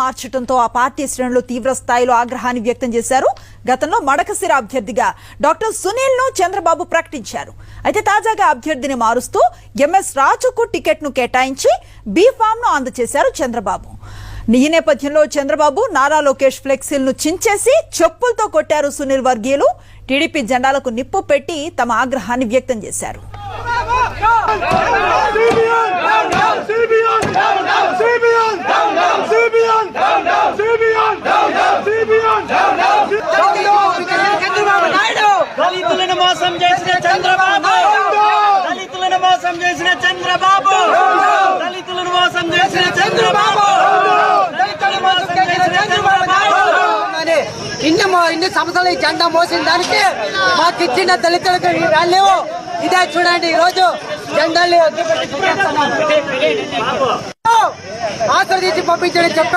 మార్చడంతో ఆ పార్టీ శ్రేణులు తీవ్ర స్థాయిలో ఆగ్రహాన్ని వ్యక్తం చేశారు. గతంలో మడకశిర అభ్యర్థిగా డాక్టర్ సునీల్ ను చంద్రబాబు ప్రకటించారు. అయితే తాజాగా అభ్యర్థిని మారుస్తూ ఎంఎస్ రాజుకు టికెట్ ను కేటాయించి బీ ఫామ్ ను అందజేశారు చంద్రబాబు. ఈ నేపథ్యంలో చంద్రబాబు నారా లోకేష్ ఫ్లెక్సీలను చించేసి చెప్పులతో కొట్టారు సునీల్ వర్గీయులు. టీడీపీ జెండాలకు నిప్పు పెట్టి తమ ఆగ్రహాన్ని వ్యక్తం చేశారు. దళితులను మోసం చేసిన చంద్రబాబు, దళితులను మోసం చేసిన చంద్రబాబు, దళితులను మోసం చేసిన చంద్రబాబు, దళితులను మోసం చేసిన చంద్రబాబు. ఇన్ని సంవత్సరాలు ఈ జెండా మోసిన దానికి మాకు ఇచ్చిన దళితులకు వాల్యూ ఇదే. చూడండి, ఈ రోజు జెండాలు ఆశీర్వదించి పంపించడం చెప్పారు.